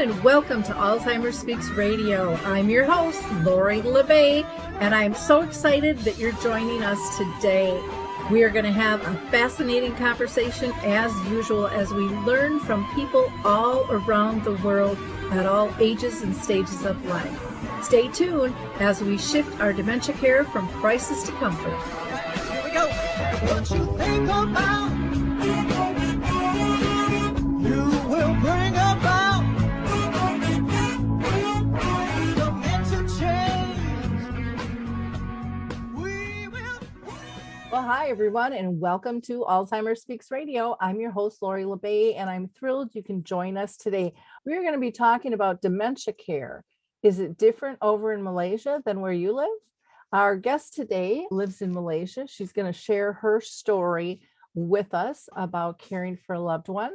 and welcome to Alzheimer Speaks Radio. I'm your host, Lori La Bey, and I'm so excited that you're joining us today. We are going to have a fascinating conversation as usual as we learn from people all around the world at all ages and stages of life. Stay tuned as we shift our dementia care from crisis to comfort. Here we go. What you think about, you will bring about dementia change. We will. Well, hi, everyone, and welcome to Alzheimer Speaks Radio. I'm your host, Lori La Bey, and I'm thrilled you can join us today. We're going to be talking about dementia care. Is it different over in Malaysia than where you live? Our guest today lives in Malaysia. She's going to share her story with us about caring for a loved one.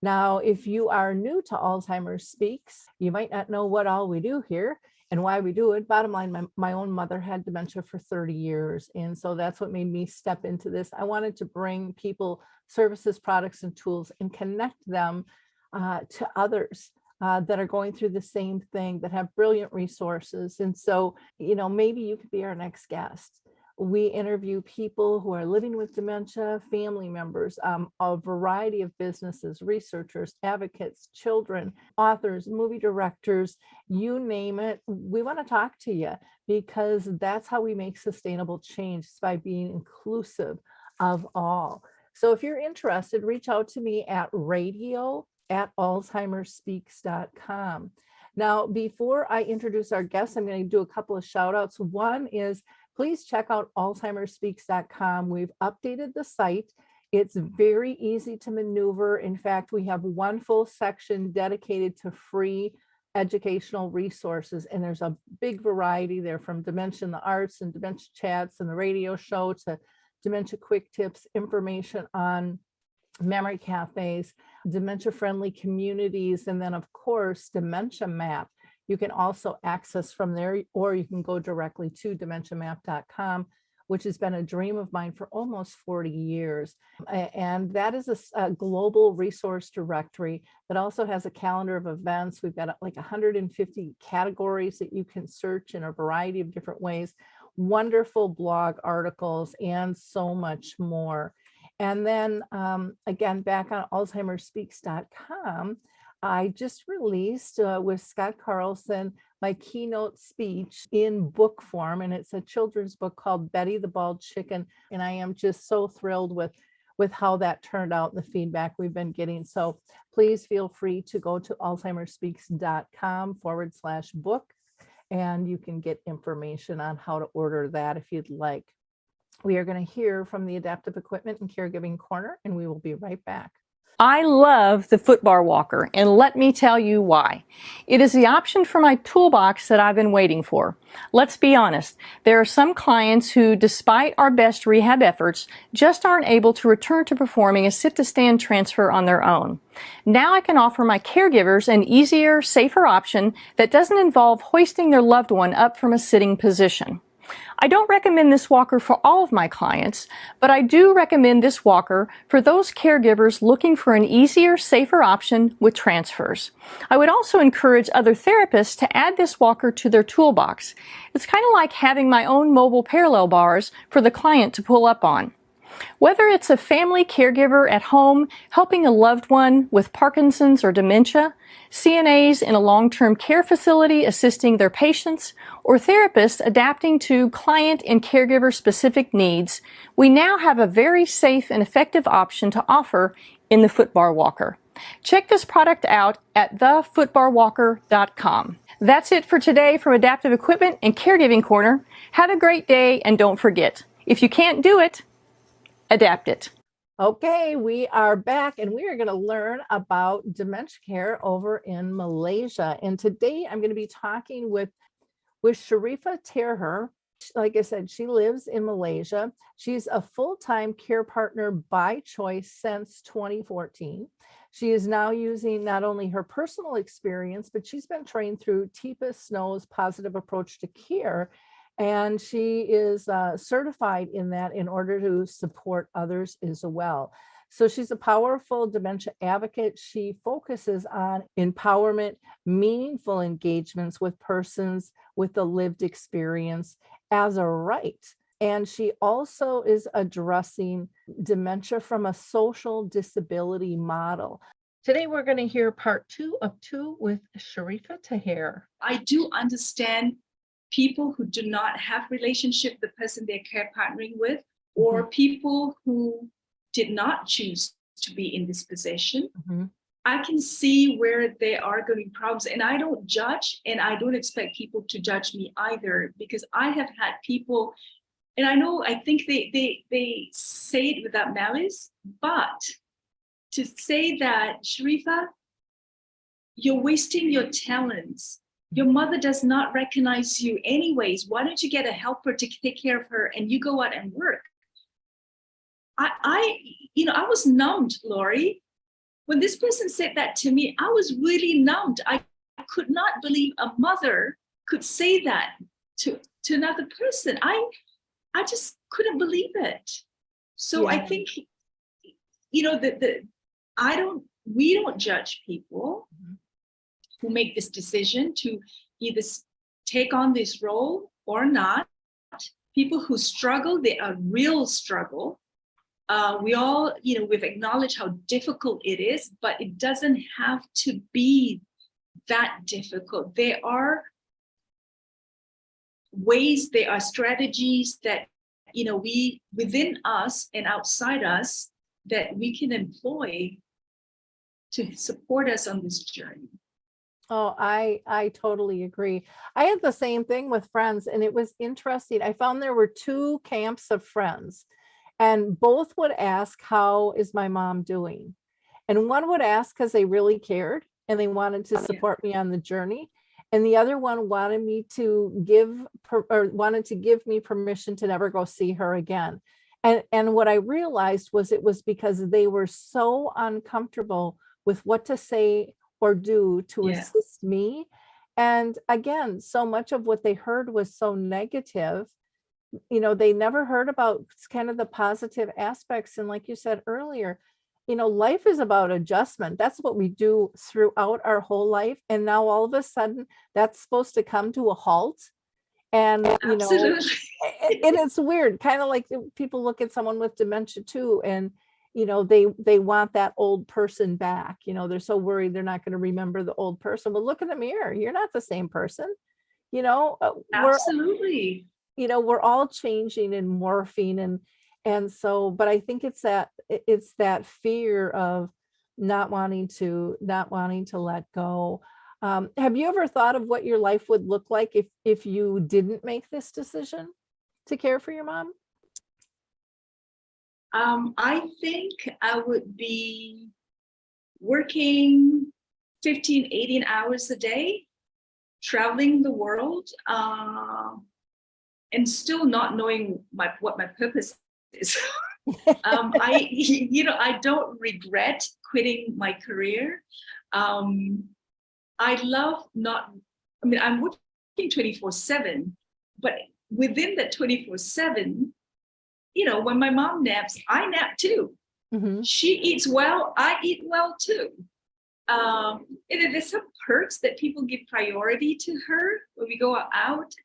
Now, if you are new to Alzheimer Speaks, you might not know what all we do here and why we do it. Bottom line, my own mother had dementia for 30 years. And so that's what made me step into this. I wanted to bring people services, products, and tools and connect them to others that are going through the same thing, that have brilliant resources. And so, maybe you could be our next guest. We interview people who are living with dementia, family members, a variety of businesses, researchers, advocates, children, authors, movie directors, you name it. We want to talk to you because that's how we make sustainable change, by being inclusive of all. So if you're interested, reach out to me at radio@alzheimerspeaks.com. Now, before I introduce our guests, I'm going to do a couple of shout outs. One is, please check out alzheimerspeaks.com. We've updated the site. It's very easy to maneuver. In fact, we have one full section dedicated to free educational resources, and there's a big variety there, from dementia in the arts and dementia chats and the radio show to dementia quick tips, information on memory cafes, dementia-friendly communities, and then, of course, Dementia Map. You can also access from there, or you can go directly to dementiamap.com, which has been a dream of mine for almost 40 years. And that is a global resource directory that also has a calendar of events. We've got like 150 categories that you can search in a variety of different ways, wonderful blog articles, and so much more. And then again, back on alzheimerspeaks.com, I just released with Scott Carlson my keynote speech in book form, and it's a children's book called Betty the Bald Chicken. And I am just so thrilled with how that turned out and the feedback we've been getting. So please feel free to go to alzheimerspeaks.com/book, and you can get information on how to order that if you'd like. We are going to hear from the Adaptive Equipment and Caregiving Corner, and we will be right back. I love the footbar walker, and let me tell you why. It is the option for my toolbox that I've been waiting for. Let's be honest, there are some clients who, despite our best rehab efforts, just aren't able to return to performing a sit-to-stand transfer on their own. Now I can offer my caregivers an easier, safer option that doesn't involve hoisting their loved one up from a sitting position. I don't recommend this walker for all of my clients, but I do recommend this walker for those caregivers looking for an easier, safer option with transfers. I would also encourage other therapists to add this walker to their toolbox. It's kind of like having my own mobile parallel bars for the client to pull up on. Whether it's a family caregiver at home helping a loved one with Parkinson's or dementia, CNAs in a long-term care facility assisting their patients, or therapists adapting to client and caregiver specific needs, we now have a very safe and effective option to offer in the footbar walker. Check this product out at thefootbarwalker.com. That's it for today from Adaptive Equipment and Caregiving Corner. Have a great day, and don't forget, if you can't do it, adapt it. Okay, we are back, and we are going to learn about dementia care over in Malaysia. And today I'm going to be talking with Sharifah Tahir. Like I said, she lives in Malaysia. She's a full-time care partner by choice since 2014. She is now using not only her personal experience, but she's been trained through Teepa Snow's Positive Approach to Care. And she is certified in that in order to support others as well. So she's a powerful dementia advocate. She focuses on empowerment, meaningful engagements with persons with a lived experience as a right. And she also is addressing dementia from a social disability model. Today, we're going to hear part 2 of 2 with Sharifah Tahir. I do understand people who do not have relationship with the person they're care partnering with, or people who did not choose to be in this position. I can see where there are going to be problems, and I don't judge, and I don't expect people to judge me either, because I have had people, and I think they say it without malice, but to say that, Sharifah, you're wasting your talents. Your mother does not recognize you anyways. Why don't you get a helper to take care of her and you go out and work? I was numbed, Lori. When this person said that to me, I was really numbed. I could not believe a mother could say that to another person. I just couldn't believe it. So I think, we don't judge people who make this decision to either take on this role or not. People who struggle, they are real struggle. We all, we've acknowledged how difficult it is, but it doesn't have to be that difficult. There are ways, there are strategies that, we within us and outside us that we can employ to support us on this journey. Oh, I totally agree. I had the same thing with friends, and it was interesting. I found there were 2 camps of friends, and both would ask, how is my mom doing? And one would ask because they really cared and they wanted to support me on the journey. And the other one wanted to give me permission to never go see her again. And what I realized was it was because they were so uncomfortable with what to say or do to assist me. And again, so much of what they heard was so negative. They never heard about kind of the positive aspects. And like you said earlier, life is about adjustment. That's what we do throughout our whole life. And now all of a sudden that's supposed to come to a halt. And, and it's weird, kind of like people look at someone with dementia too. And, they want that old person back. They're so worried they're not going to remember the old person. But look in the mirror. You're not the same person. Absolutely. We're all changing and morphing. And so, but I think it's that fear of not wanting to let go. Have you ever thought of what your life would look like if you didn't make this decision to care for your mom? I think I would be working 15, 18 hours a day, traveling the world, and still not knowing what my purpose is. I don't regret quitting my career. I'm working 24/7, but within that 24/7, when my mom naps, I nap too. She eats well, I eat well too. And there's some perks that people give priority to her when we go out.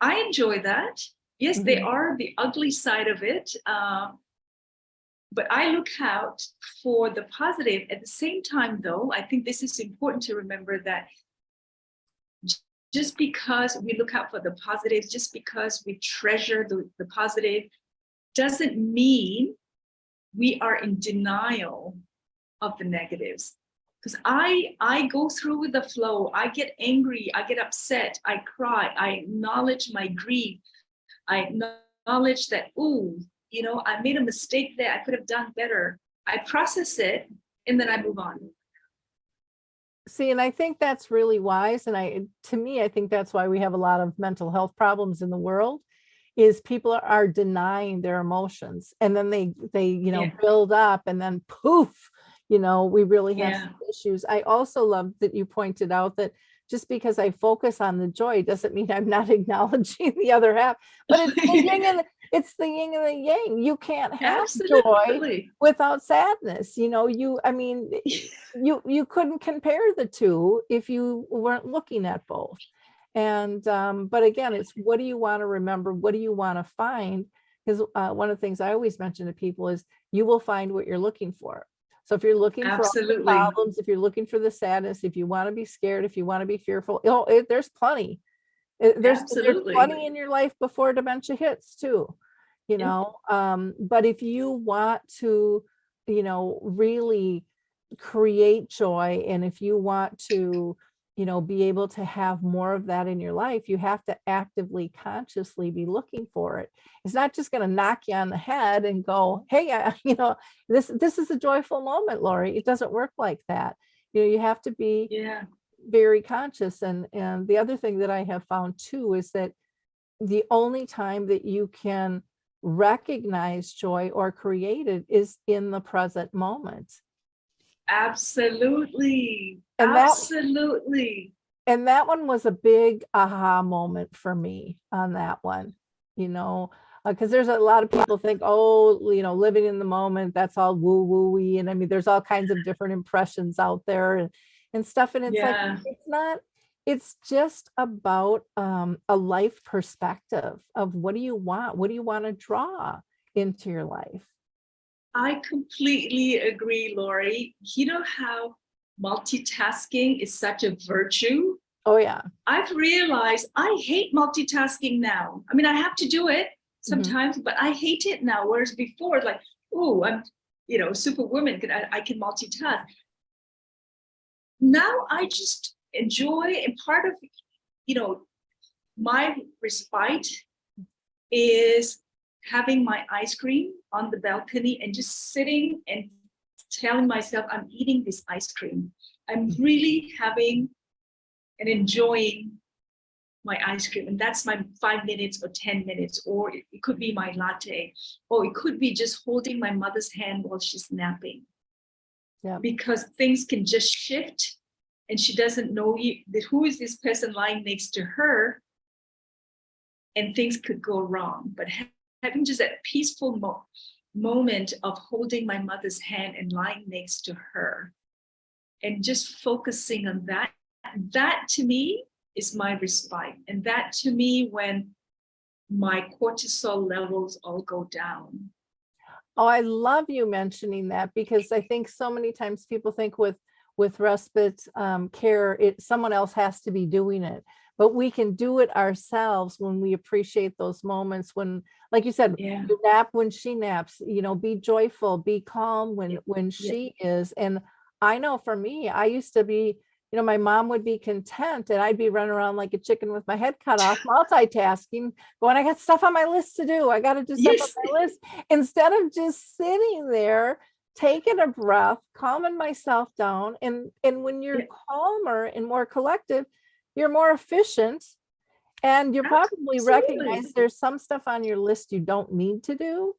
I enjoy that. Yes, they are the ugly side of it. But I look out for the positive. At the same time, though, I think this is important to remember that just because we look out for the positive, just because we treasure the positive, doesn't mean we are in denial of the negatives. Because I go through with the flow. I get angry, I get upset, I cry, I acknowledge my grief. I acknowledge that, I made a mistake there, I could have done better. I process it, and then I move on. See, and I think that's really wise. And I think that's why we have a lot of mental health problems in the world, is people are denying their emotions, and then they build up, and then poof, we really have some issues. I also love that you pointed out that just because I focus on the joy doesn't mean I'm not acknowledging the other half, but it's the yin and the yang. You can't have joy Absolutely. without sadness. I mean, you couldn't compare the two if you weren't looking at both. And but again, it's what do you want to remember? What do you want to find? Because one of the things I always mention to people is you will find what you're looking for. So if you're looking for all the Absolutely. problems, if you're looking for the sadness, if you want to be scared, if you want to be fearful, there's plenty. There's Absolutely. plenty in your life before dementia hits too, but if you want to, really create joy, and if you want to, be able to have more of that in your life, you have to actively, consciously be looking for it. It's not just going to knock you on the head and go, hey, this is a joyful moment, Lori. It doesn't work like that. You have to be very conscious. And the other thing that I have found too is that the only time that you can recognize joy or create it is in the present moment. Absolutely. And Absolutely. And that one was a big aha moment for me on that one, because there's a lot of people think, oh, living in the moment, that's all woo woo-y. And I mean, there's all kinds of different impressions out there and stuff. And it's like, it's not, it's just about a life perspective of what do you want? What do you want to draw into your life? I completely agree, Lori. You know how multitasking is such a virtue? Oh, yeah. I've realized I hate multitasking now. I mean, I have to do it sometimes, but I hate it now. Whereas before, like, oh, I'm, superwoman, I can multitask. Now I just enjoy, and part of, my respite is having my ice cream on the balcony and just sitting and telling myself I'm eating this ice cream. I'm really having and enjoying my ice cream. And that's my 5 minutes or 10 minutes, or it could be my latte, or it could be just holding my mother's hand while she's napping. Yeah. Because things can just shift and she doesn't know who is this person lying next to her, and things could go wrong. But having just that peaceful moment of holding my mother's hand and lying next to her and just focusing on that to me is my respite. And that to me, when my cortisol levels all go down. Oh, I love you mentioning that, because I think so many times people think with respite care, someone else has to be doing it. But we can do it ourselves when we appreciate those moments when, like you said, you nap when she naps, be joyful, be calm when she is. And I know for me, I used to be, my mom would be content and I'd be running around like a chicken with my head cut off, multitasking, going, I got stuff on my list to do. I got to do stuff on my list. Instead of just sitting there, taking a breath, calming myself down. And when you're calmer and more collective, you're more efficient, and you probably recognize there's some stuff on your list you don't need to do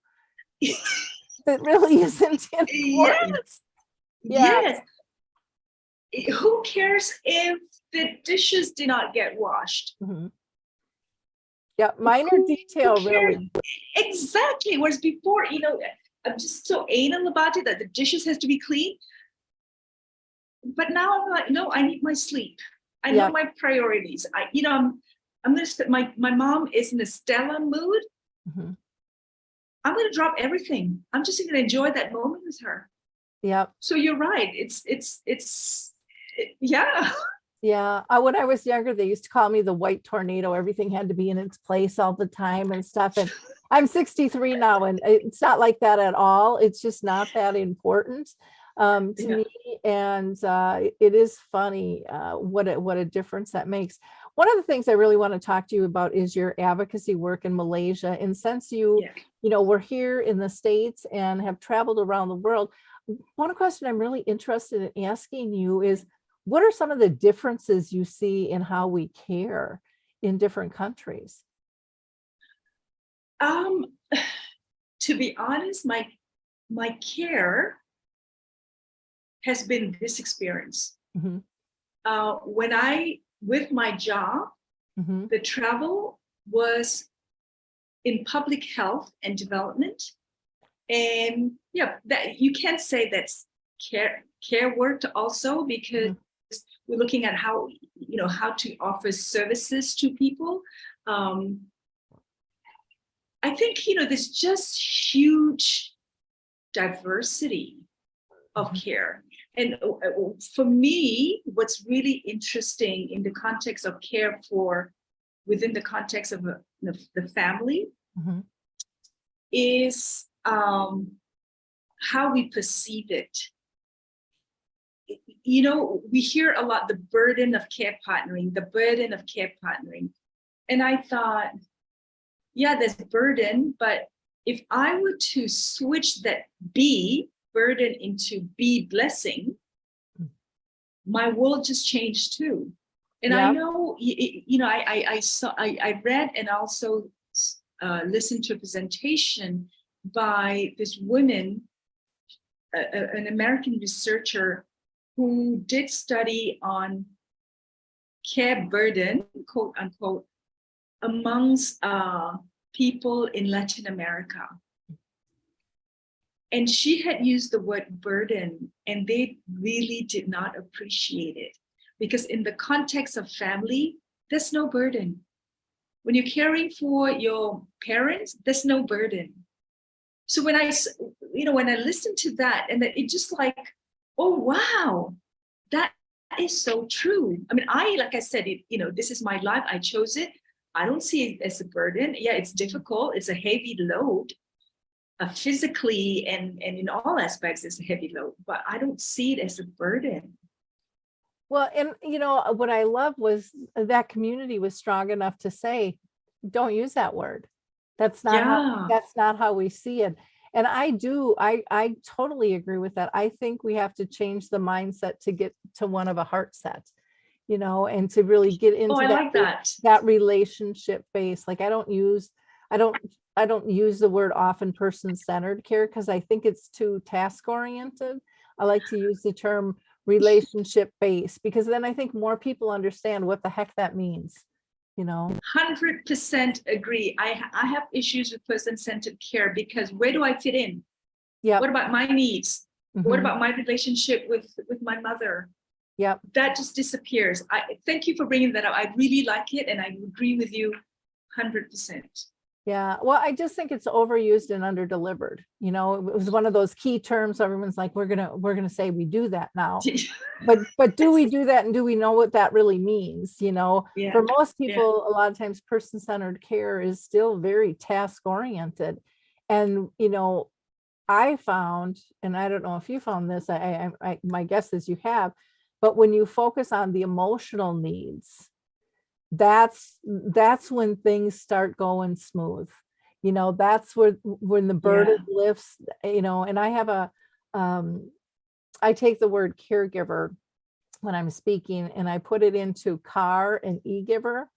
that really isn't important. Yes. Who cares if the dishes did not get washed? Yeah, minor detail, really. Exactly. Whereas before, I'm just so anal about it that the dishes has to be clean. But now I'm like, no, I need my sleep. I know my priorities. I'm going to spend my mom is in a stellar mood. I'm going to drop everything. I'm just going to enjoy that moment with her. Yeah. So you're right. Yeah. When I was younger, they used to call me the white tornado. Everything had to be in its place all the time and stuff. And I'm 63 now, and it's not like that at all. It's just not that important to me. And it is funny what a difference that makes. One of the things I really want to talk to you about is your advocacy work in Malaysia. And since you were here in the States and have traveled around the world, one question I'm really interested in asking you is, what are some of the differences you see in how we care in different countries? To be honest, my care has been this experience. When with my job, the travel was in public health and development. And yeah, that you can say that's care work also, because we're looking at how, how to offer services to people. I think, there's just huge diversity of care. And for me, what's really interesting in the context of care within the context of the family is how we perceive it. We hear a lot the burden of care partnering, And I thought, yeah, there's burden, but if I were to switch that B, burden, into B, blessing, my world just changed too. And I know, I read and also listened to a presentation by this woman, an American researcher who did study on care burden, quote unquote, amongst people in Latin America. And she had used the word burden, and they really did not appreciate it, because in the context of family, there's no burden. When you're caring for your parents, there's no burden. So when I listened to that, and that it just like, oh, wow, that is so true. I mean, like I said, this is my life. I chose it. I don't see it as a burden. Yeah, it's difficult. It's a heavy load. Physically and in all aspects, it's a heavy load, but I don't see it as a burden. Well, and what I love was that community was strong enough to say, don't use that word. That's not how we see it. And I totally agree with that. I think we have to change the mindset to get to one of a heart set, and to really get into that relationship base. Like I don't use the word often person-centered care, because I think it's too task-oriented. I like to use the term relationship-based, because then I think more people understand what the heck that means. 100% agree. I have issues with person-centered care, because where do I fit in? Yeah. What about my needs? What about my relationship with my mother? Yeah. That just disappears. I thank you for bringing that up. I really like it, and I agree with you 100%. Yeah, well, I just think it's overused and underdelivered. It was one of those key terms. Everyone's like, we're gonna say we do that now, but do we do that, and do we know what that really means? For most people, a lot of times person-centered care is still very task-oriented, and I found, and I don't know if you found this. My guess is you have, but when you focus on the emotional needs, that's when things start going smooth. That's when the burden lifts, and I have I take the word caregiver when I'm speaking, and I put it into CAR and e-giver.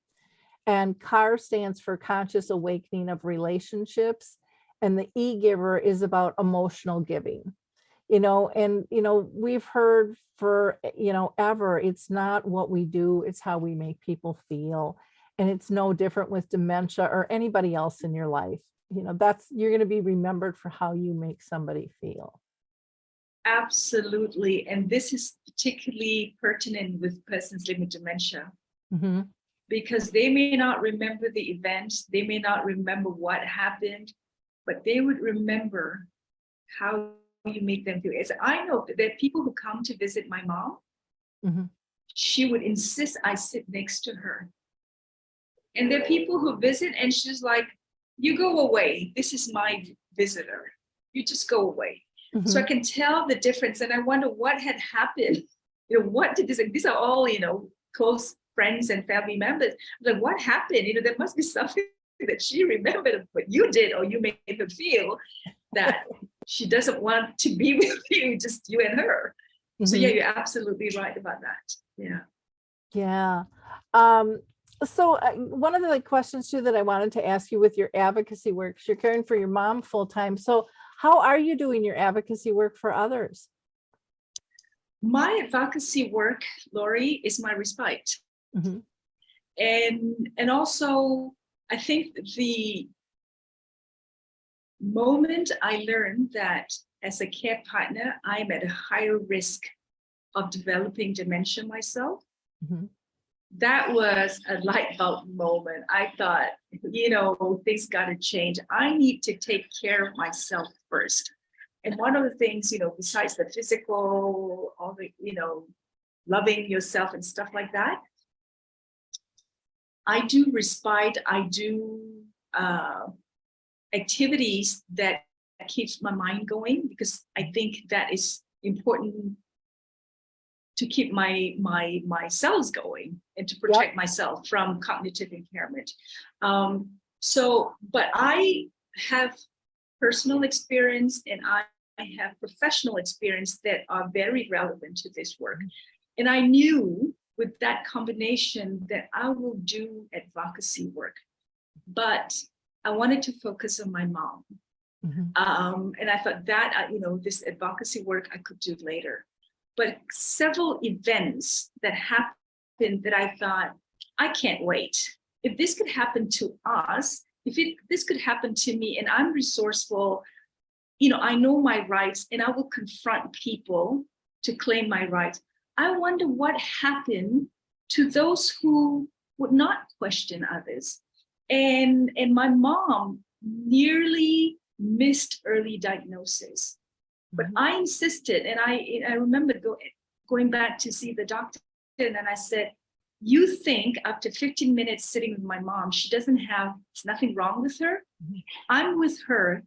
And CAR stands for conscious awakening of relationships, and the e-giver is about emotional giving. We've heard for, ever, it's not what we do, it's how we make people feel. And it's no different with dementia or anybody else in your life. You're going to be remembered for how you make somebody feel. Absolutely. And this is particularly pertinent with persons living with dementia, because they may not remember the events, they may not remember what happened, but they would remember how you make them feel. As I know that there are people who come to visit my mom, she would insist I sit next to her. And there are people who visit and she's like, you go away. This is my visitor. You just go away. So I can tell the difference. And I wonder what had happened. What did this, these are all, close friends and family members. Like, what happened? There must be something that she remembered what you did, or you made her feel that she doesn't want to be with you, just you and her. So yeah, you're absolutely right about that. Yeah. So one of the questions too that I wanted to ask you with your advocacy work, you're caring for your mom full time. So how are you doing your advocacy work for others? My advocacy work, Lori, is my respite. And also, I think the moment I learned that as a care partner, I'm at a higher risk of developing dementia myself, that was a light bulb moment. I thought, things got to change. I need to take care of myself first. And one of the things, besides the physical, all the, loving yourself and stuff like that, I do respite, I do activities that keeps my mind going, because I think that is important to keep my cells going and to protect myself from cognitive impairment. But I have personal experience and I have professional experience that are very relevant to this work. And I knew with that combination that I will do advocacy work, but I wanted to focus on my mom. And I thought that, this advocacy work I could do later. But several events that happened that I thought, I can't wait. If this could happen to us, this could happen to me, and I'm resourceful, I know my rights and I will confront people to claim my rights. I wonder what happened to those who would not question others. And my mom nearly missed early diagnosis. But I insisted, and I remember going back to see the doctor, and I said, you think after 15 minutes sitting with my mom, there's nothing wrong with her? I'm with her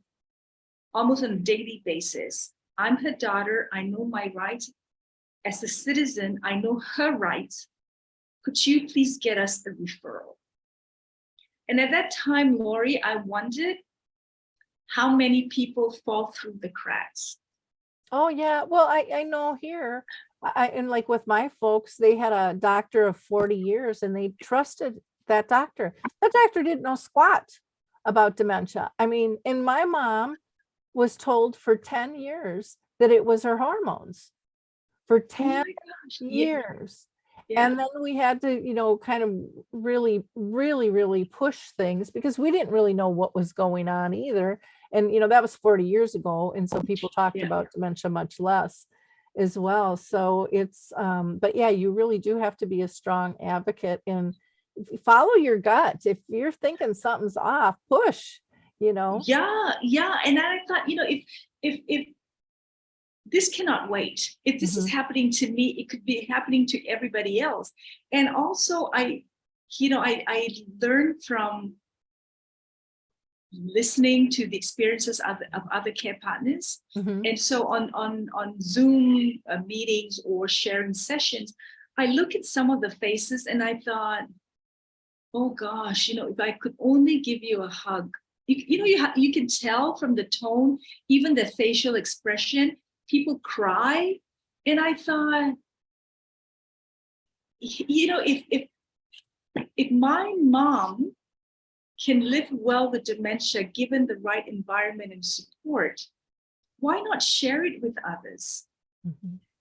almost on a daily basis. I'm her daughter, I know my rights. As a citizen, I know her rights. Could you please get us a referral? And at that time, Lori, I wondered how many people fall through the cracks. Oh yeah, well, I know here, and like with my folks, they had a doctor of 40 years and they trusted that doctor. That doctor didn't know squat about dementia. I mean, and my mom was told for 10 years that it was her hormones. For 10 years. Yeah. And then we had to, kind of really, really, really push things because we didn't really know what was going on either. And, that was 40 years ago. And so people talked about dementia much less as well. So it's, but yeah, you really do have to be a strong advocate and follow your gut. If you're thinking something's off, push, Yeah. And I thought, if this cannot wait. If this is happening to me, it could be happening to everybody else. And also I learned from listening to the experiences of other care partners. And so on Zoom meetings or sharing sessions, I look at some of the faces and I thought, oh gosh, if I could only give you a hug. You can tell from the tone, even the facial expression, people cry. And I thought, if my mom can live well with dementia, given the right environment and support, why not share it with others?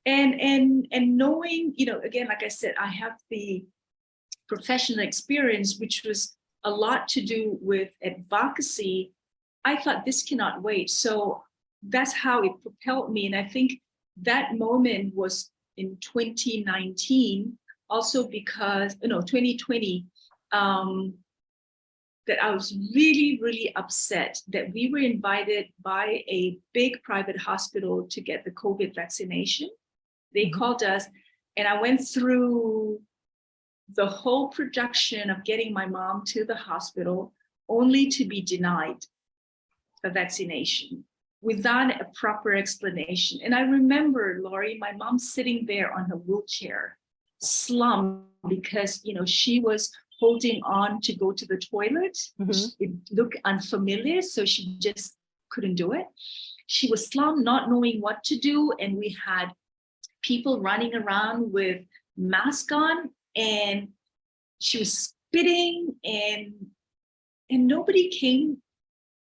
And knowing, again, like I said, I have the professional experience, which was a lot to do with advocacy. I thought this cannot wait. So that's how it propelled me. And I think that moment was in 2019, also because, 2020, that I was really, really upset that we were invited by a big private hospital to get the COVID vaccination. They called us, and I went through the whole production of getting my mom to the hospital, only to be denied a vaccination without a proper explanation. And I remember, Lori, my mom sitting there on her wheelchair, slumped because, she was holding on to go to the toilet. It looked unfamiliar, so she just couldn't do it. She was slumped, not knowing what to do. And we had people running around with masks on, and she was spitting, and nobody came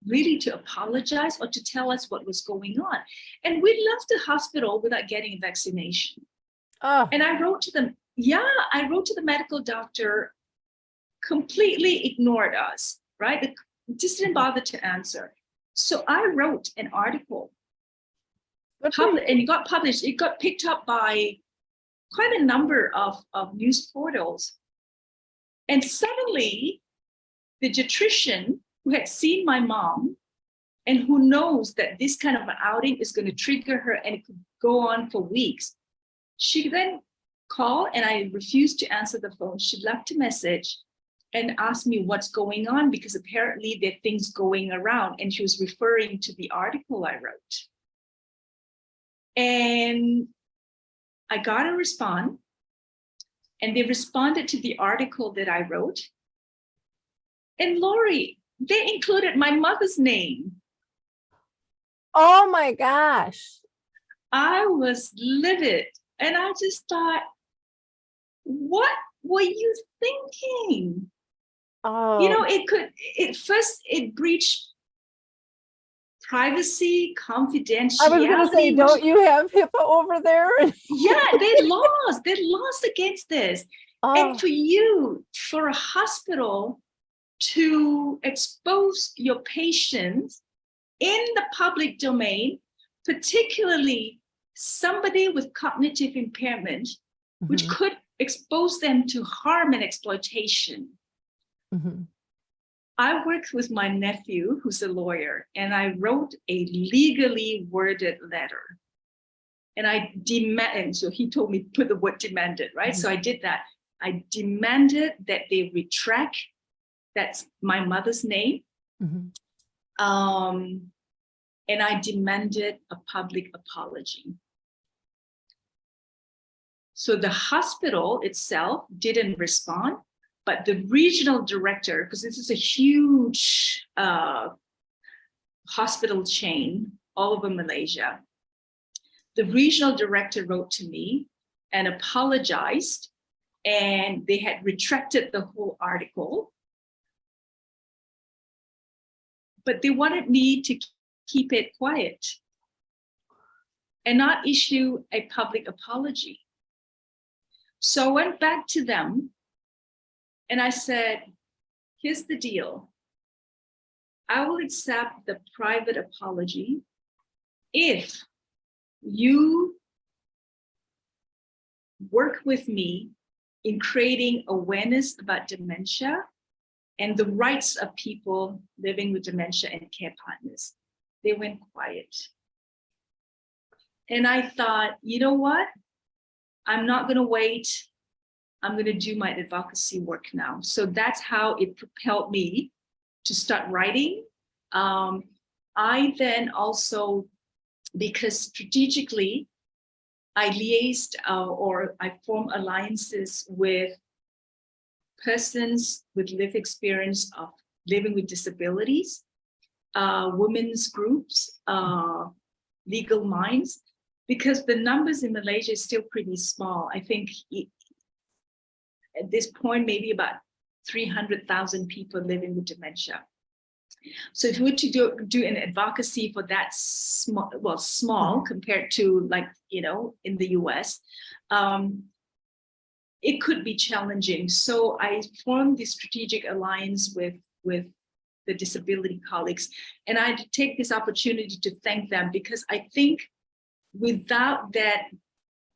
really to apologize or to tell us what was going on. And we left the hospital without getting a vaccination. And I wrote to them, I wrote to the medical doctor, completely ignored us, right? Just didn't bother to answer. So I wrote an article, Good for you. and it got published. It got picked up by quite a number of news portals. And suddenly, the geriatrician who had seen my mom and who knows that this kind of an outing is going to trigger her and it could go on for weeks, she then called and I refused to answer the phone. She left a message and asked me what's going on because apparently there are things going around, and she was referring to the article I wrote. And I got a response, and they responded to the article that I wrote. And Lori, they included my mother's name. Oh my gosh. I was livid, and I just thought, what were you thinking? Oh. You know, it breached privacy, confidentiality. I was going to say, don't you have HIPAA over there? Yeah, they lost against this. Oh. And for a hospital to expose your patients in the public domain, particularly somebody with cognitive impairment, which could expose them to harm and exploitation. I worked with my nephew, who's a lawyer, and I wrote a legally worded letter. And so he told me put the word demanded, right? So I did that. I demanded that they retract, that's my mother's name. And I demanded a public apology. So the hospital itself didn't respond, but the regional director, because this is a huge hospital chain all over Malaysia, the regional director wrote to me and apologized, and they had retracted the whole article. But they wanted me to keep it quiet and not issue a public apology. So I went back to them and I said, here's the deal. I will accept the private apology if you work with me in creating awareness about dementia and the rights of people living with dementia and care partners. They went quiet. And I thought, you know what? I'm not going to wait. I'm going to do my advocacy work now. So that's how it propelled me to start writing. I then also, because strategically, I liaised or I formed alliances with persons with lived experience of living with disabilities, women's groups, legal minds, because the numbers in Malaysia is still pretty small. I think at this point, maybe about 300,000 people living with dementia. So if we were to do an advocacy for that small compared to, like, you know, in the US, it could be challenging. So I formed this strategic alliance with the disability colleagues. And I take this opportunity to thank them, because I think without that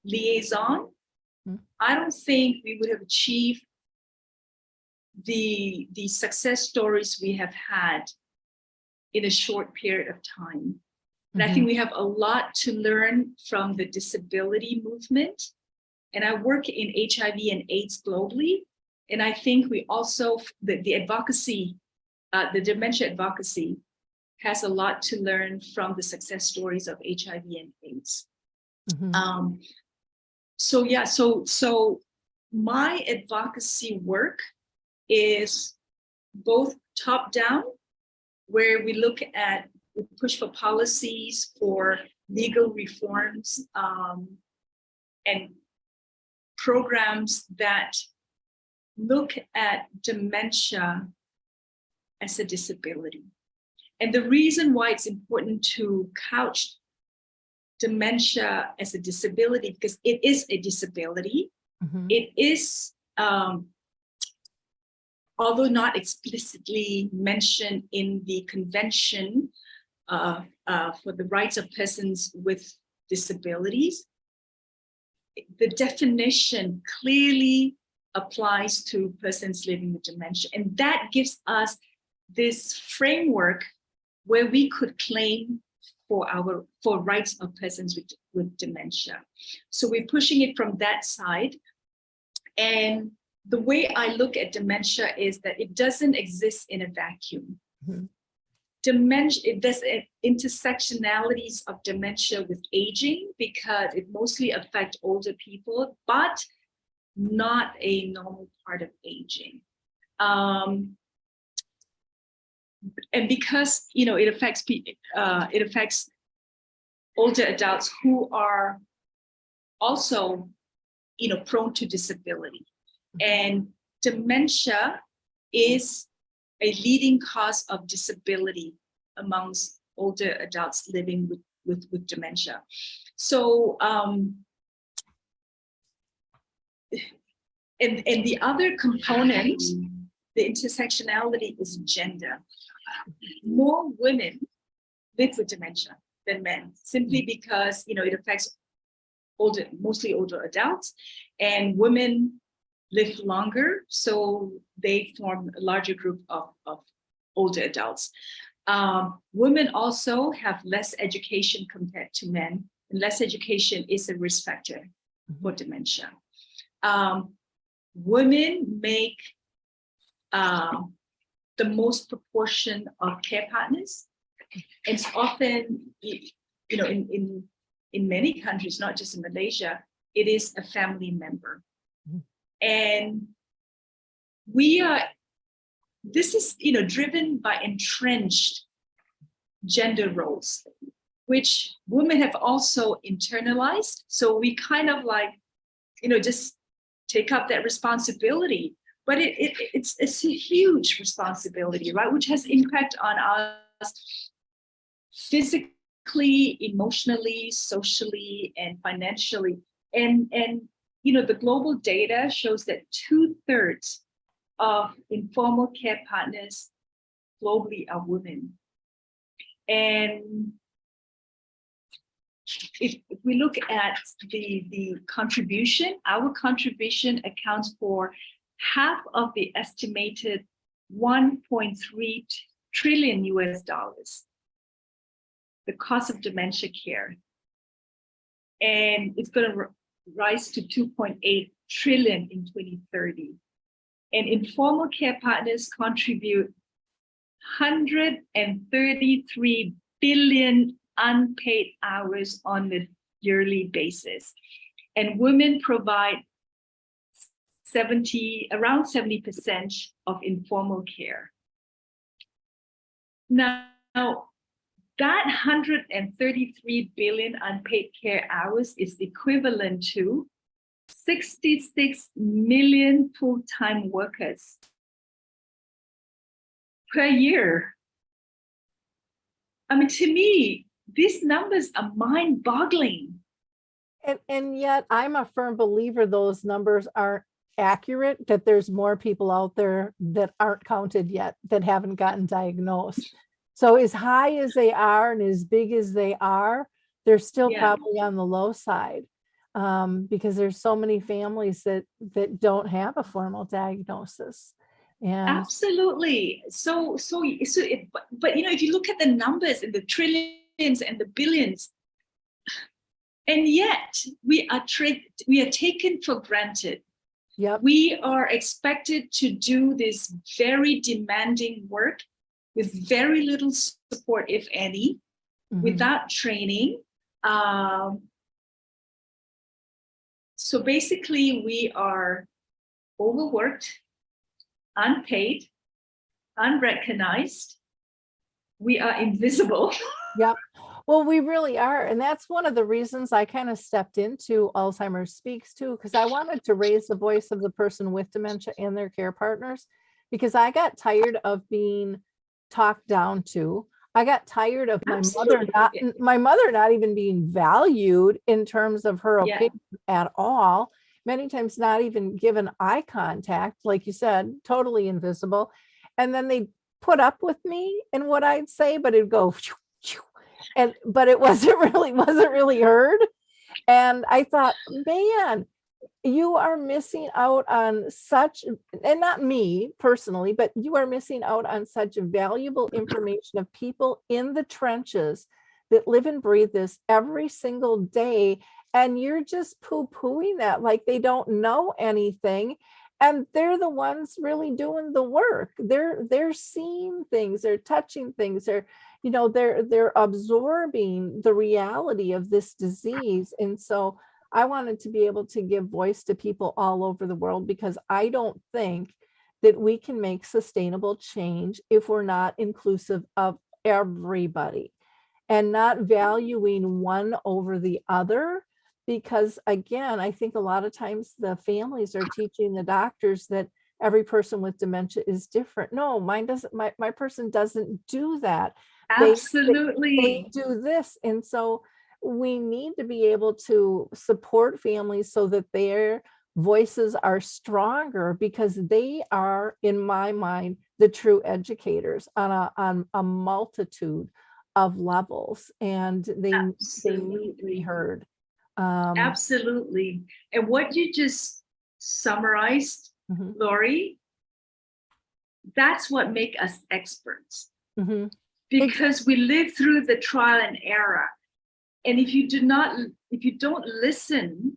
liaison, I don't think we would have achieved the success stories we have had in a short period of time. And I think we have a lot to learn from the disability movement. And I work in HIV and AIDS globally. And I think we also, the advocacy, the dementia advocacy has a lot to learn from the success stories of HIV and AIDS. So my advocacy work is both top down, where we push for policies for legal reforms and programs that look at dementia as a disability. And the reason why it's important to couch dementia as a disability, because it is a disability. It is, although not explicitly mentioned in the convention for the rights of persons with disabilities, the definition clearly applies to persons living with dementia. And that gives us this framework where we could claim for rights of persons with dementia. So we're pushing it from that side. And the way I look at dementia is that it doesn't exist in a vacuum. Mm-hmm. Dementia, there's intersectionalities of dementia with aging because it mostly affects older people, but not a normal part of aging. And because it affects older adults who are also prone to disability. And dementia is a leading cause of disability amongst older adults living with dementia. So and the other component, the intersectionality, is gender. More women live with dementia than men, simply because it affects mostly older adults, and women live longer, so they form a larger group of older adults. Women also have less education compared to men, and less education is a risk factor for dementia. Women make the most proportion of care partners. It's often, in many countries, not just in Malaysia, it is a family member. And this is, driven by entrenched gender roles, which women have also internalized. So we kind of just take up that responsibility. But it's a huge responsibility, right? Which has impact on us physically, emotionally, socially, and financially. And the global data shows that 2/3 of informal care partners globally are women. And if we look at the contribution, our contribution accounts for half of the estimated $1.3 trillion US, the cost of dementia care. And it's going to rise to 2.8 trillion in 2030. And informal care partners contribute 133 billion unpaid hours on a yearly basis. And women provide around 70% of informal care. Now, that 133 billion unpaid care hours is equivalent to 66 million full-time workers per year. I mean, to me, these numbers are mind-boggling. And yet I'm a firm believer those numbers aren't accurate, that there's more people out there that aren't counted yet, that haven't gotten diagnosed. So as high as they are and as big as they are, they're still probably on the low side, because there's so many families that don't have a formal diagnosis. And absolutely. But if you look at the numbers in the trillions and the billions, and yet we are taken for granted. Yep. We are expected to do this very demanding work with very little support, if any, without training. So basically, we are overworked, unpaid, unrecognized. We are invisible. Yep. Well, we really are. And that's one of the reasons I kind of stepped into Alzheimer's Speaks too, because I wanted to raise the voice of the person with dementia and their care partners, because I got tired of being talked down to. I got tired of my mother not even being valued in terms of her opinion at all. Many times not even given eye contact, like you said, totally invisible. And then they put up with me and what I'd say, but it'd go but it wasn't really heard. And I thought, man, you are missing out on such, and not me personally, but you are missing out on such valuable information of people in the trenches that live and breathe this every single day. And you're just poo-pooing that like they don't know anything. And they're the ones really doing the work. They're seeing things, they're touching things, they're absorbing the reality of this disease. And so I wanted to be able to give voice to people all over the world, because I don't think that we can make sustainable change if we're not inclusive of everybody and not valuing one over the other. Because again, I think a lot of times the families are teaching the doctors that every person with dementia is different. No, mine doesn't, my person doesn't do that. Absolutely. They do this. And so we need to be able to support families so that their voices are stronger, because they are, in my mind, the true educators on a multitude of levels, and they need to be heard. Absolutely. And what you just summarized, Lori, that's what makes us experts. Because we live through the trial and error. And if you don't listen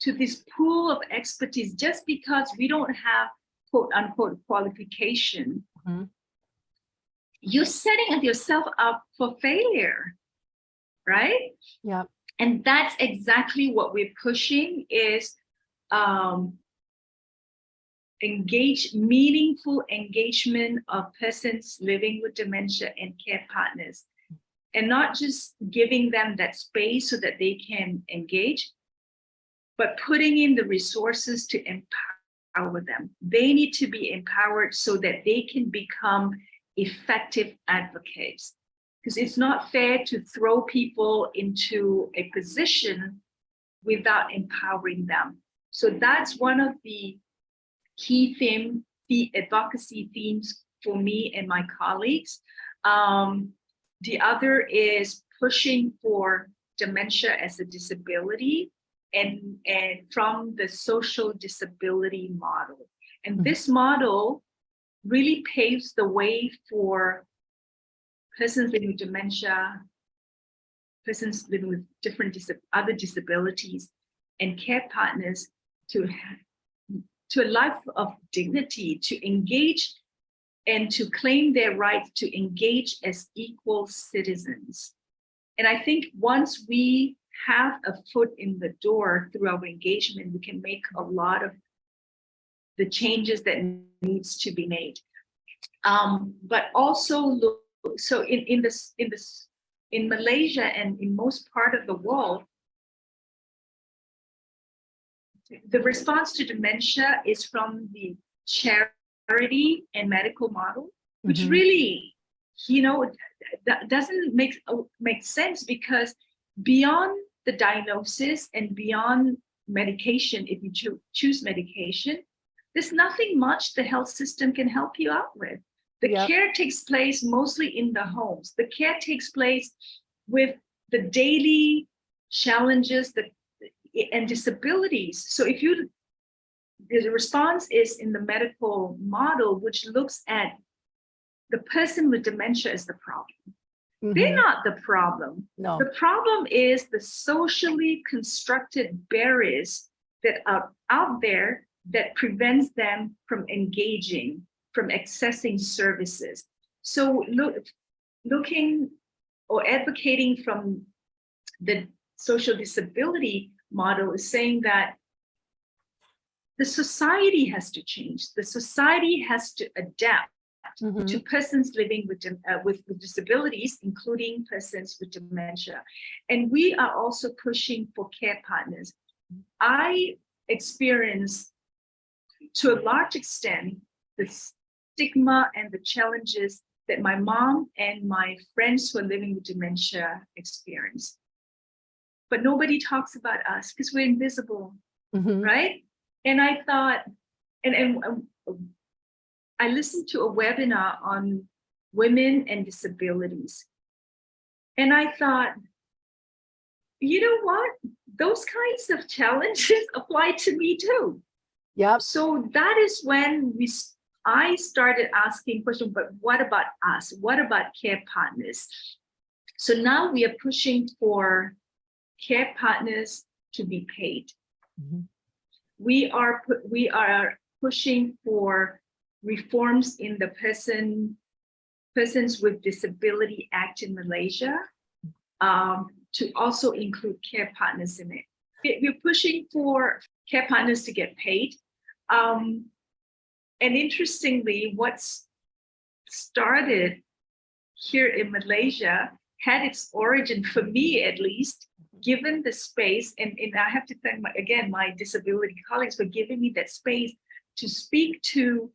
to this pool of expertise, just because we don't have quote unquote qualification, you're setting yourself up for failure, right? Yeah. And that's exactly what we're pushing is meaningful engagement of persons living with dementia and care partners. And not just giving them that space so that they can engage, but putting in the resources to empower them. They need to be empowered so that they can become effective advocates. Because it's not fair to throw people into a position without empowering them. So that's one of the key the advocacy themes for me and my colleagues. The other is pushing for dementia as a disability and from the social disability model. And this model really paves the way for persons living with dementia, persons living with different other disabilities, and care partners to a life of dignity, to engage and to claim their right to engage as equal citizens. And I think once we have a foot in the door through our engagement, we can make a lot of the changes that needs to be made. But also, so in Malaysia and in most part of the world, the response to dementia is from the charity and medical model, which really, that doesn't make sense, because beyond the diagnosis and beyond medication, if you choose medication, there's nothing much the health system can help you out with. The care takes place mostly in the homes. The care takes place with the daily challenges and disabilities. So the response is in the medical model, which looks at the person with dementia as the problem. They're not the problem. No. The problem is the socially constructed barriers that are out there that prevents them from engaging, from accessing services. So looking or advocating from the social disability model is saying that the society has to change. The society has to adapt to persons living with disabilities, including persons with dementia. And we are also pushing for care partners. I experience, to a large extent, the stigma and the challenges that my mom and my friends who are living with dementia experience. But nobody talks about us because we're invisible, right? And I thought, and I listened to a webinar on women and disabilities. And I thought, you know what? Those kinds of challenges apply to me too. Yep. So that is when I started asking questions, but what about us? What about care partners? So now we are pushing for care partners to be paid. Mm-hmm. We are pushing for reforms in the Persons with Disability Act in Malaysia, to also include care partners in it. We're pushing for care partners to get paid. And interestingly, what's started here in Malaysia had its origin, for me at least, given the space, and I have to thank my disability colleagues for giving me that space to speak to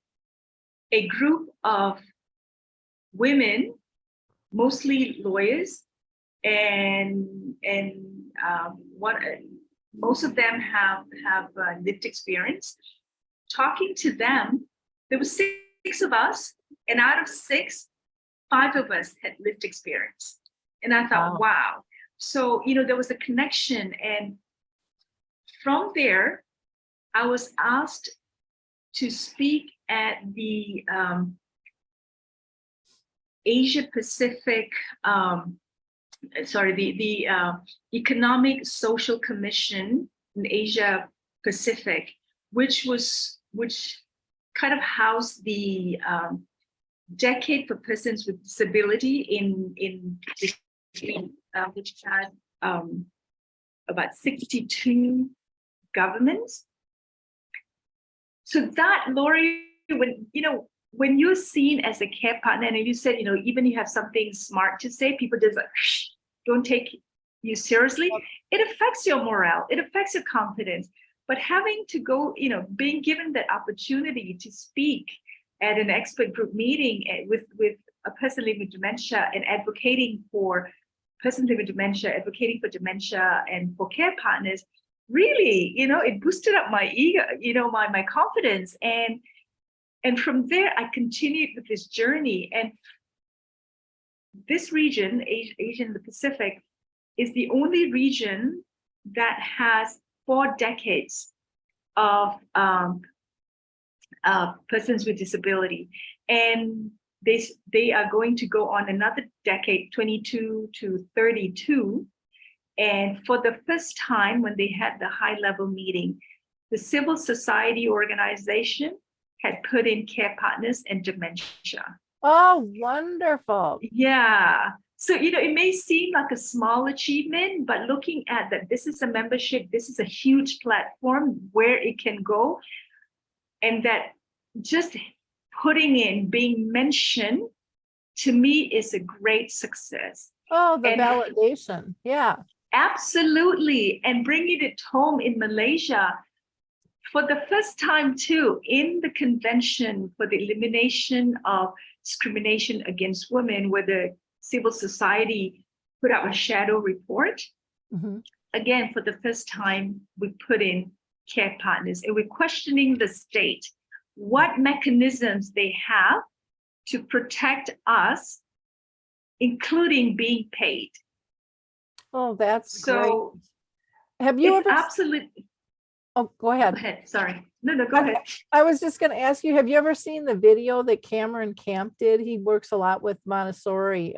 a group of women, mostly lawyers, and most of them have lived experience. Talking to them, there were six of us, and out of six, 5 of us had lived experience. And I thought, wow. So, there was a connection. And from there, I was asked to speak at the Asia Pacific, the Economic Social Commission in Asia Pacific, which kind of housed the Decade for Persons with Disability which had about 62 governments. So that, Lori, when you're seen as a care partner, and you said, even you have something smart to say, people just like, don't take you seriously. It affects your morale. It affects your confidence. But having to go, being given that opportunity to speak at an expert group meeting with a person living with dementia and advocating for persons living with dementia, advocating for dementia and for care partners, really, it boosted up my ego, my confidence. And from there, I continued with this journey. And this region, Asia and the Pacific, is the only region that has 4 decades of persons with disability. And they are going to go on another decade, 22 to 32. And for the first time, when they had the high-level meeting, the civil society organization had put in care partners and dementia. Oh, wonderful. Yeah. So, it may seem like a small achievement, but looking at that, this is a membership, this is a huge platform where it can go. And that just being mentioned, to me, is a great success. Oh, the validation. Yeah. Absolutely. And bringing it home in Malaysia, for the first time too, in the Convention for the Elimination of Discrimination Against Women, where the civil society put out a shadow report. Mm-hmm. Again, for the first time, we put in care partners, and we're questioning the state, what mechanisms they have to protect us, including being paid. Oh, that's so great. Have you ever? Absolutely. Oh, go ahead. Go ahead. Sorry. No, go ahead. I was just going to ask you, have you ever seen the video that Cameron Camp did? He works a lot with Montessori.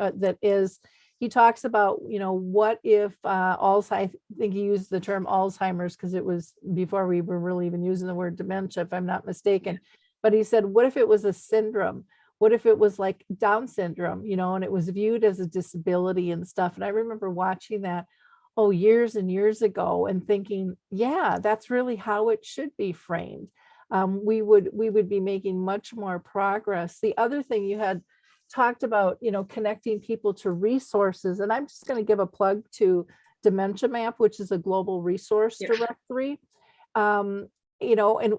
He talks about, what if Alzheimer's, I think he used the term Alzheimer's because it was before we were really even using the word dementia, if I'm not mistaken. But he said, what if it was a syndrome? What if it was like Down syndrome, and it was viewed as a disability and stuff. And I remember watching that, years and years ago, and thinking, yeah, that's really how it should be framed. We would be making much more progress. The other thing you had talked about, connecting people to resources, and I'm just going to give a plug to Dementia Map, which is a global resource directory. And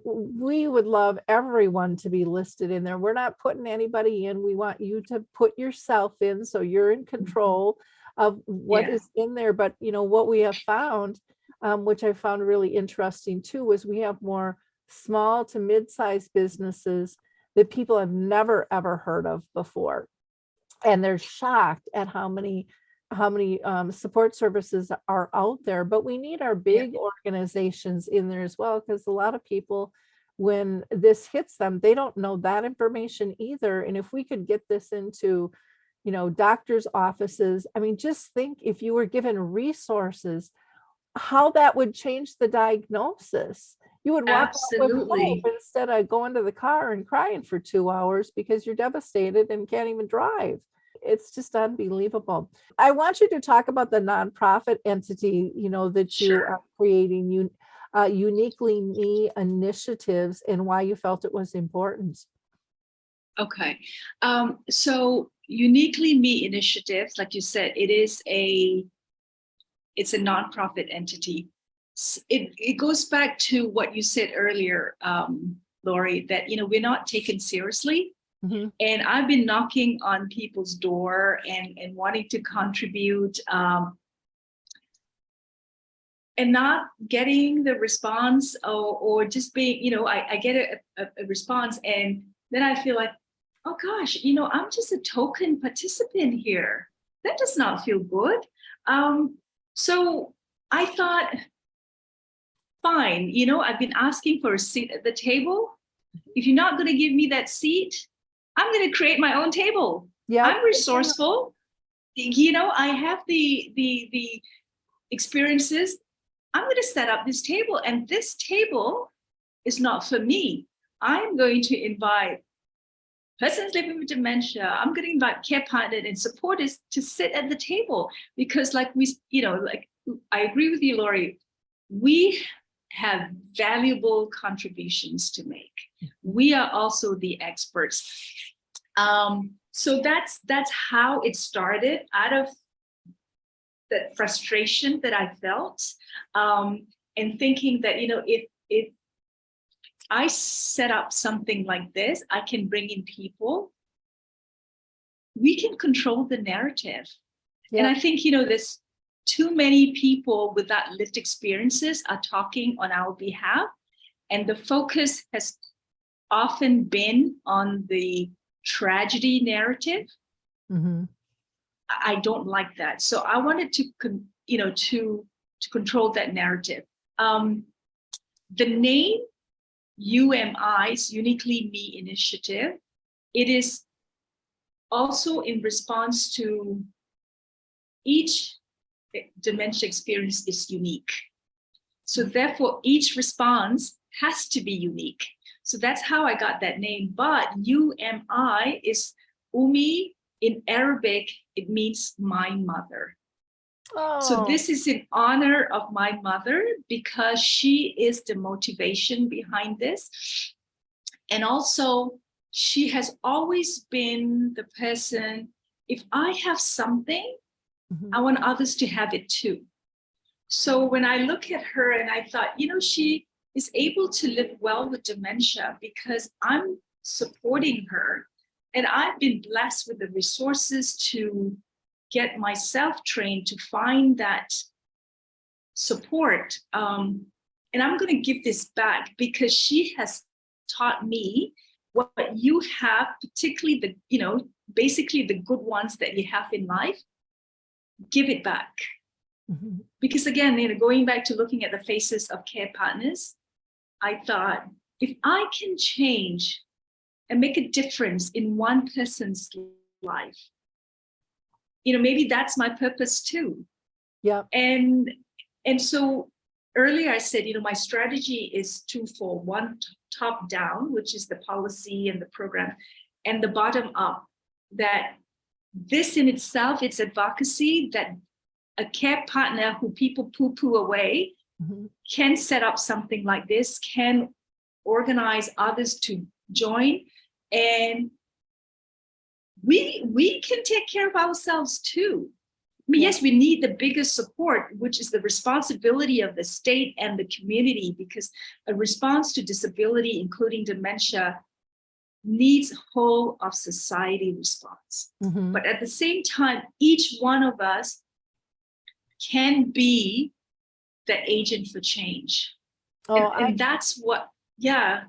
we would love everyone to be listed in there. We're not putting anybody in. We want you to put yourself in, so you're in control of what is in there. But what we have found, which I found really interesting too, is we have more small to mid-sized businesses that people have never ever heard of before, and they're shocked at how many how many support services are out there, but we need our big organizations in there as well, because a lot of people, when this hits them, they don't know that information either. And if we could get this into, you know, doctors' offices, I mean, just think if you were given resources, how that would change the diagnosis. You would walk out with hope Absolutely. instead of going to the car and crying for 2 hours because you're devastated and can't even drive. It's just unbelievable. I want you to talk about the nonprofit entity, you know, that you Sure. are creating, Uniquely Me initiatives, and why you felt it was important. Okay. So Uniquely Me Initiatives, like you said, it's a nonprofit entity. It goes back to what you said earlier, Lori, that, you know, we're not taken seriously. Mhm. And I've been knocking on people's door and wanting to contribute, and not getting the response, or just being, you know, I get a response, and then I feel like, oh gosh, you know, I'm just a token participant here. That does not feel good. So I thought, fine, you know, I've been asking for a seat at the table. If you're not going to give me that seat, I'm going to create my own table. Yeah. I'm resourceful. You know, I have the experiences. I'm going to set up this table, and this table is not for me. I'm going to invite persons living with dementia. I'm going to invite care partners and supporters to sit at the table, because, like we, you know, like I agree with you, Lori. We have valuable contributions to make. We are also the experts. So that's how it started, out of the frustration that I felt, and thinking that, you know, if I set up something like this, I can bring in people. We can control the narrative. Yeah. And I think, you know, there's too many people with that lived experiences are talking on our behalf. And the focus has often been on the tragedy narrative. Mm-hmm. I I don't like that. So I wanted to, you know, to control that narrative. The name UMI's Uniquely Me Initiative, it is also in response to each dementia experience is unique. So therefore, each response has to be unique. So that's how I got that name. But UMI is Umi. In Arabic, it means my mother. Oh. So this is in honor of my mother, because she is the motivation behind this. And also, she has always been the person, if I have something, Mhm. I want others to have it too. So when I look at her and I thought, you know, she is able to live well with dementia because I'm supporting her. And I've been blessed with the resources to get myself trained to find that support. And I'm going to give this back, because she has taught me what you have, particularly the, you know, basically the good ones that you have in life. Give it back. Mm-hmm. Because again, you know, going back to looking at the faces of care partners, I thought, if I can change and make a difference in one person's life, you know, maybe that's my purpose too. Yeah. And so earlier I said, you know, my strategy is twofold: one, top down, which is the policy and the program, and the bottom up, that this in itself, it's advocacy, that a care partner who people poo-poo away Mm-hmm. can set up something like this, can organize others to join, and we can take care of ourselves too. I mean, yes, we need the biggest support, which is the responsibility of the state and the community, because a response to disability, including dementia, needs whole of society response. Mm-hmm. But at the same time, each one of us can be the agent for change. Oh, and that's what, yeah.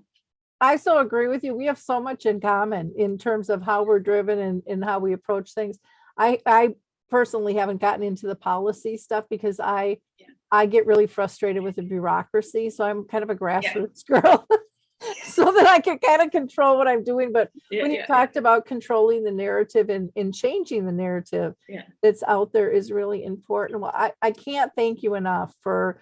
I so agree with you. We have so much in common in terms of how we're driven and how we approach things. I personally haven't gotten into the policy stuff because I get really frustrated with the bureaucracy. So I'm kind of a grassroots girl. So that I can kind of control what I'm doing. But when you talked about controlling the narrative and changing the narrative that's out there is really important. Well, I can't thank you enough for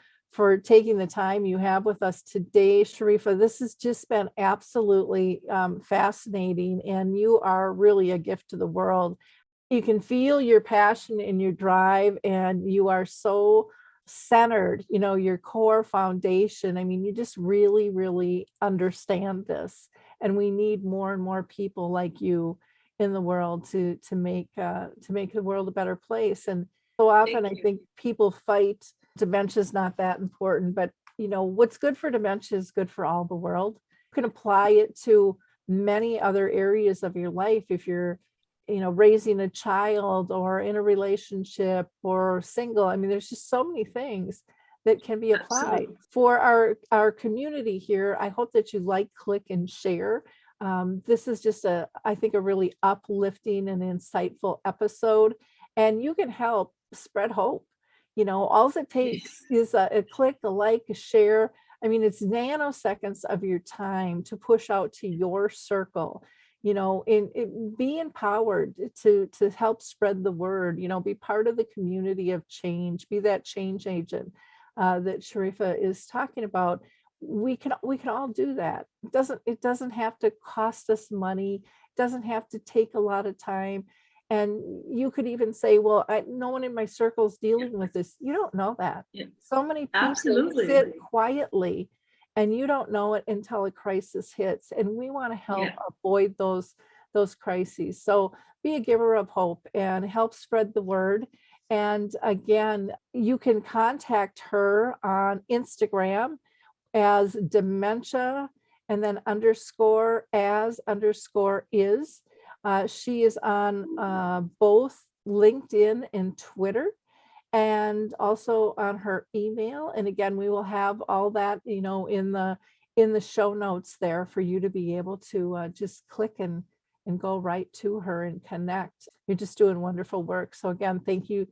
taking the time you have with us today, Sharifah. This has just been absolutely fascinating, and you are really a gift to the world. You can feel your passion and your drive, and you are so centered, you know, your core foundation. I mean, you just really, really understand this. And we need more and more people like you in the world to make the world a better place. And so often I think people fight dementia is not that important, but you know, what's good for dementia is good for all the world. You can apply it to many other areas of your life if you're, you know, raising a child or in a relationship or single. I mean, there's just so many things that can be applied. For our community here. I hope that you like, click, and share. This is just I think a really uplifting and insightful episode, and you can help spread hope. You know, all it takes is a click, a like, a share. I mean, it's nanoseconds of your time to push out to your circle. You know, be empowered to help spread the word, you know, be part of the community of change, be that change agent that Sharifah is talking about. We can all do that. It doesn't have to cost us money. It doesn't have to take a lot of time. And you could even say, well, no one in my circle is dealing with this. You don't know that. So many people sit quietly and you don't know it until a crisis hits. And we want to help avoid those crises. So be a giver of hope and help spread the word. And again, you can contact her on Instagram as dementia and then _as_is. She is on both LinkedIn and Twitter, and also on her email. And again, we will have all that, you know, in the show notes there for you to be able to just click and go right to her and connect. You're just doing wonderful work. So again, thank you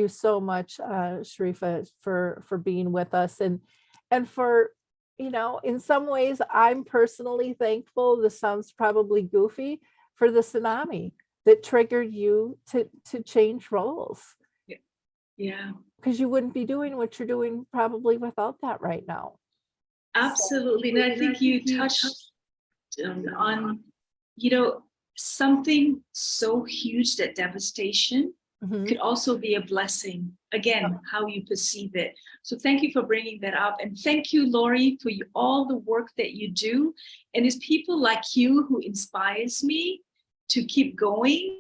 so much, Sharifah, for being with us, and for, you know, in some ways, I'm personally thankful. This sounds probably goofy, for the tsunami that triggered you to change roles. Yeah. Because you wouldn't be doing what you're doing probably without that right now. Absolutely. And I think you touched on, you know, something so huge that devastation could also be a blessing. Again, how you perceive it. So thank you for bringing that up. And thank you, Lori, for all the work that you do. And it's people like you who inspires me to keep going.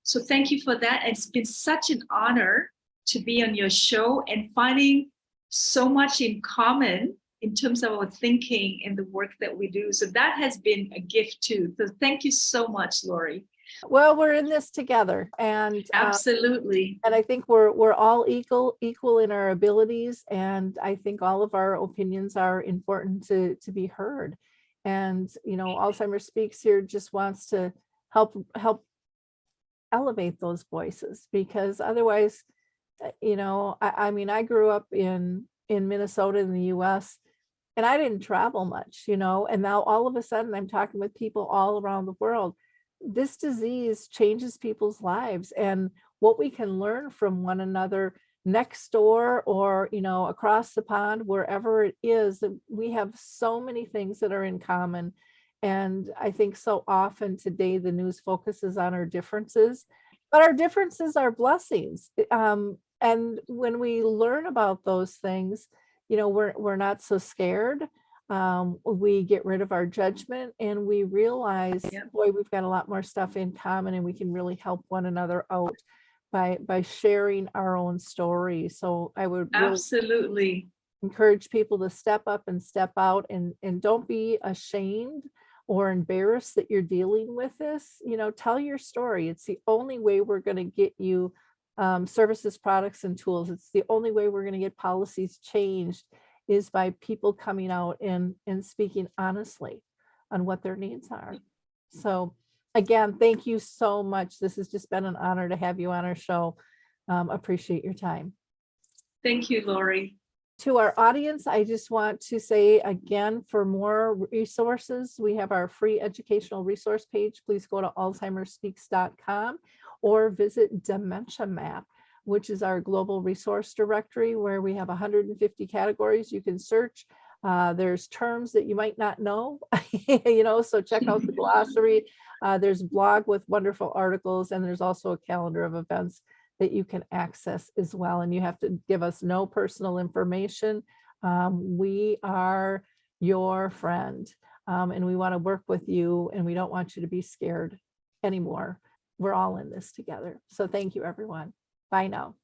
So thank you for that. It's been such an honor to be on your show and finding so much in common in terms of our thinking and the work that we do. So that has been a gift too. So thank you so much, Lori. Well, we're in this together, and absolutely. And I think we're all equal in our abilities, and I think all of our opinions are important to be heard. And you know, Alzheimer Speaks here just wants to help elevate those voices, because otherwise, you know, I mean, I grew up in Minnesota in the US, and I didn't travel much, you know, and now all of a sudden I'm talking with people all around the world. This disease changes people's lives, and what we can learn from one another next door or, you know, across the pond, wherever it is, we have so many things that are in common. And I think so often today the news focuses on our differences, but our differences are blessings. And when we learn about those things, you know, we're not so scared. We get rid of our judgment, and we realize, boy, we've got a lot more stuff in common, and we can really help one another out by sharing our own story. So I would really absolutely encourage people to step up and step out, and don't be ashamed or embarrassed that you're dealing with this. You know, tell your story. It's the only way we're going to get you services, products, and tools. It's the only way we're going to get policies changed, is by people coming out and speaking honestly on what their needs are. So Again, thank you so much. This has just been an honor to have you on our show. Appreciate your time. Thank you, Lori. To our audience, I just want to say again, for more resources, we have our free educational resource page. Please go to alzheimerspeaks.com or visit Dementia Map, which is our global resource directory where we have 150 categories you can search. There's terms that you might not know, so check out the glossary. There's a blog with wonderful articles, and there's also a calendar of events that you can access as well. And you have to give us no personal information. We are your friend, and we want to work with you, and we don't want you to be scared anymore. We're all in this together. So thank you, everyone. Bye now.